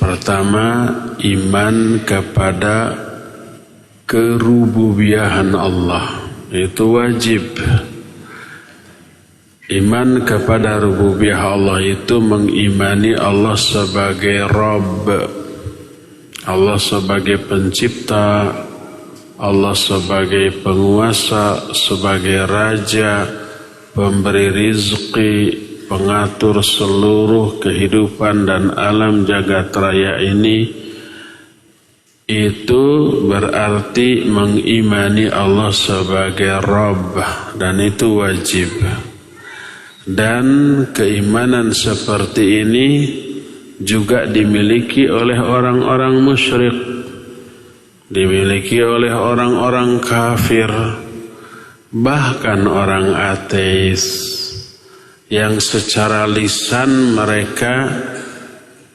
pertama, iman kepada kerububiyahan Allah. Itu wajib. Iman kepada rububiyah Allah itu mengimani Allah sebagai Rabb, Allah sebagai pencipta, Allah sebagai penguasa, sebagai raja, pemberi rizki, pengatur seluruh kehidupan dan alam jagat raya ini. Itu berarti mengimani Allah sebagai Rabb, dan itu wajib. Dan keimanan seperti ini juga dimiliki oleh orang-orang musyrik, dimiliki oleh orang-orang kafir, bahkan orang ateis yang secara lisan mereka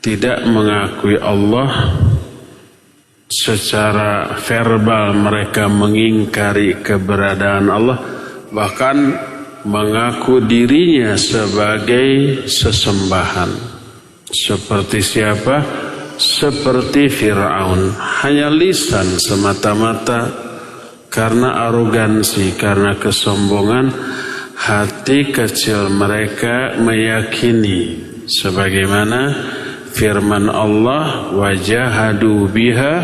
tidak mengakui Allah, secara verbal mereka mengingkari keberadaan Allah, bahkan mengaku dirinya sebagai sesembahan. Seperti siapa? Seperti Fir'aun. Hanya lisan semata-mata, karena arogansi, karena kesombongan, hati kecil mereka meyakini sebagaimana firman Allah, wajahadu biha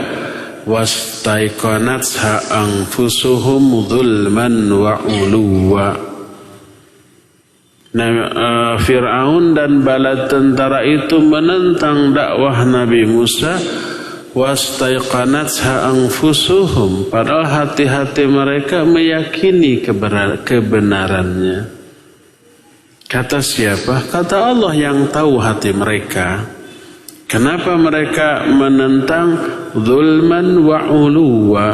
wastaiqanatha anfusuhum dzulman wa uluwa. Nah, Fir'aun dan bala tentara itu menentang dakwah Nabi Musa, wastaiqanatha anfusuhum, padahal hati-hati mereka meyakini kebenarannya. Kata siapa? Kata Allah yang tahu hati mereka. Kenapa mereka menentang? Zulman wa uluwa,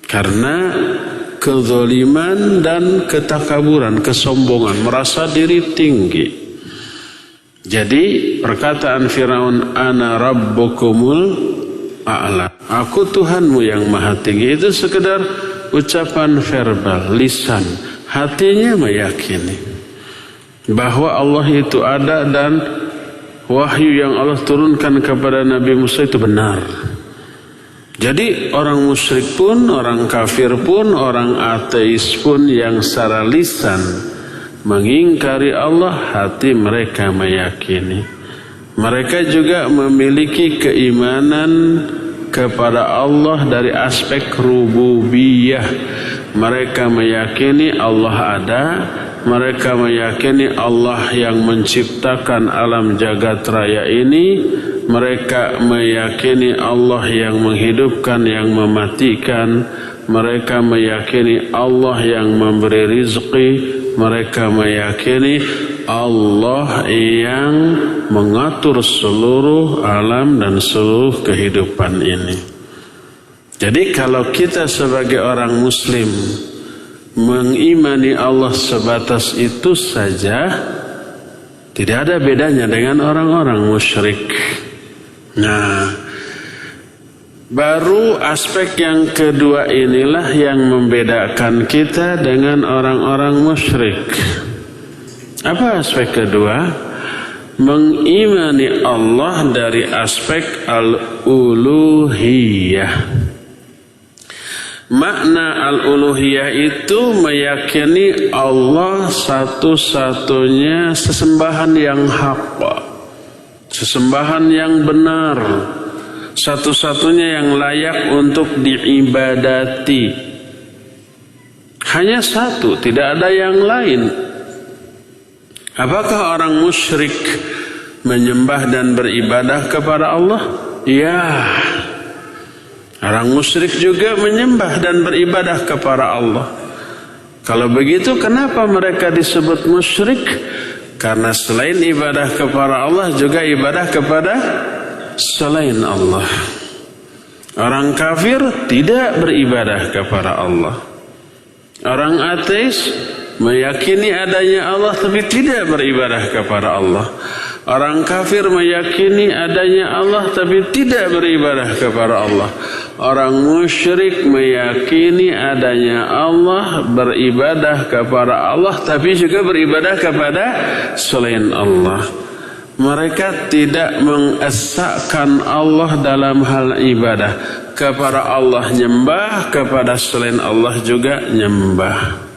karena kezaliman dan ketakaburan, kesombongan, merasa diri tinggi. Jadi perkataan Firaun, ana rabbukumul a'la, aku Tuhanmu yang maha tinggi, itu sekedar ucapan verbal, lisan. Hatinya meyakini bahwa Allah itu ada dan wahyu yang Allah turunkan kepada Nabi Musa itu benar. Jadi orang musyrik pun, orang kafir pun, orang ateis pun yang secara lisan mengingkari Allah, hati mereka meyakini. Mereka juga memiliki keimanan kepada Allah dari aspek rububiyah. Mereka meyakini Allah ada, mereka meyakini Allah yang menciptakan alam jagat raya ini, mereka meyakini Allah yang menghidupkan, yang mematikan, mereka meyakini Allah yang memberi rizki, mereka meyakini Allah yang mengatur seluruh alam dan seluruh kehidupan ini. Jadi kalau kita sebagai orang muslim mengimani Allah sebatas itu saja, tidak ada bedanya dengan orang-orang musyrik. Nah, baru aspek yang kedua inilah yang membedakan kita dengan orang-orang musyrik. Apa aspek kedua? Mengimani Allah dari aspek al-uluhiyah. Makna al-uluhiyah itu meyakini Allah satu-satunya sesembahan yang hak, sesembahan yang benar, satu-satunya yang layak untuk diibadati. Hanya satu, tidak ada yang lain. Apakah orang musyrik menyembah dan beribadah kepada Allah? Ya. Orang musyrik juga menyembah dan beribadah kepada Allah. Kalau begitu, kenapa mereka disebut musyrik? Karena selain ibadah kepada Allah, juga ibadah kepada selain Allah. Orang kafir tidak beribadah kepada Allah. Orang ateis meyakini adanya Allah tapi tidak beribadah kepada Allah. Orang kafir meyakini adanya Allah tapi tidak beribadah kepada Allah. Orang musyrik meyakini adanya Allah, beribadah kepada Allah tapi juga beribadah kepada selain Allah. Mereka tidak mengesahkan Allah dalam hal ibadah. Kepada Allah nyembah, kepada selain Allah juga nyembah.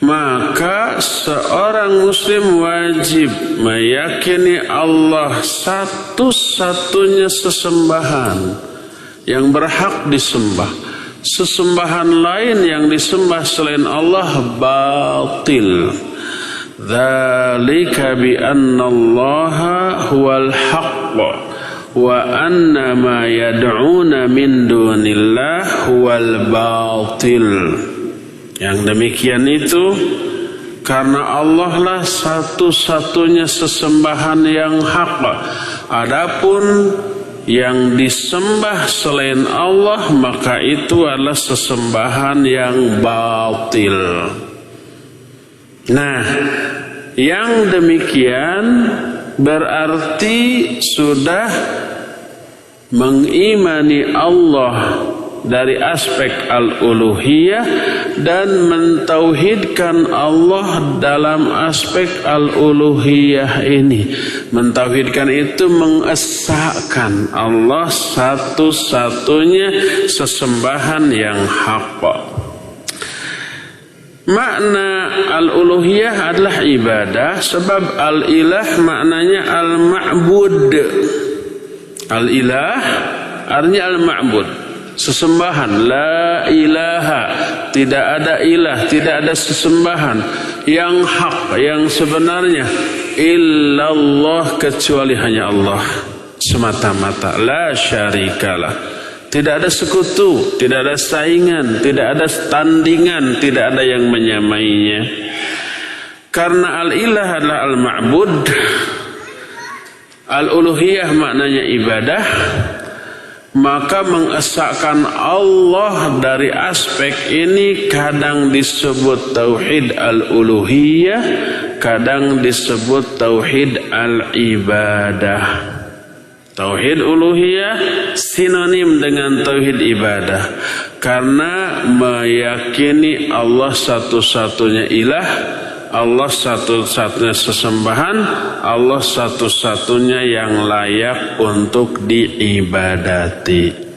Maka seorang muslim wajib meyakini Allah satu-satunya sesembahan yang berhak disembah. Sesembahan lain yang disembah selain Allah batil. Dzalika bi anna Allaha huwal haqq wa anna ma yad'una min dunillah huwal batil. Yang demikian itu karena Allah lah satu-satunya sesembahan yang hak. Adapun yang disembah selain Allah maka itu adalah sesembahan yang batil. Nah, yang demikian berarti sudah mengimani Allah dari aspek al-uluhiyah dan mentauhidkan Allah dalam aspek al-uluhiyah ini. Mentauhidkan itu mengesahkan Allah satu-satunya sesembahan yang hak. Makna al-uluhiyah adalah ibadah, sebab al-ilah maknanya al-ma'bud. Al-ilah artinya al-ma'bud, sesembahan. La ilaha, tidak ada ilah, tidak ada sesembahan yang hak, yang sebenarnya, illallah, kecuali hanya Allah semata-mata. La syarikalah, tidak ada sekutu, tidak ada saingan, tidak ada tandingan, tidak ada yang menyamainya. Karena al-ilah adalah al-ma'bud, al-uluhiyah maknanya ibadah, maka mengesahkan Allah dari aspek ini kadang disebut tauhid al-uluhiyah, kadang disebut tauhid al-ibadah. Tauhid uluhiyah sinonim dengan tauhid ibadah, karena meyakini Allah satu-satunya ilah, Allah satu-satunya sesembahan, Allah satu-satunya yang layak untuk diibadati.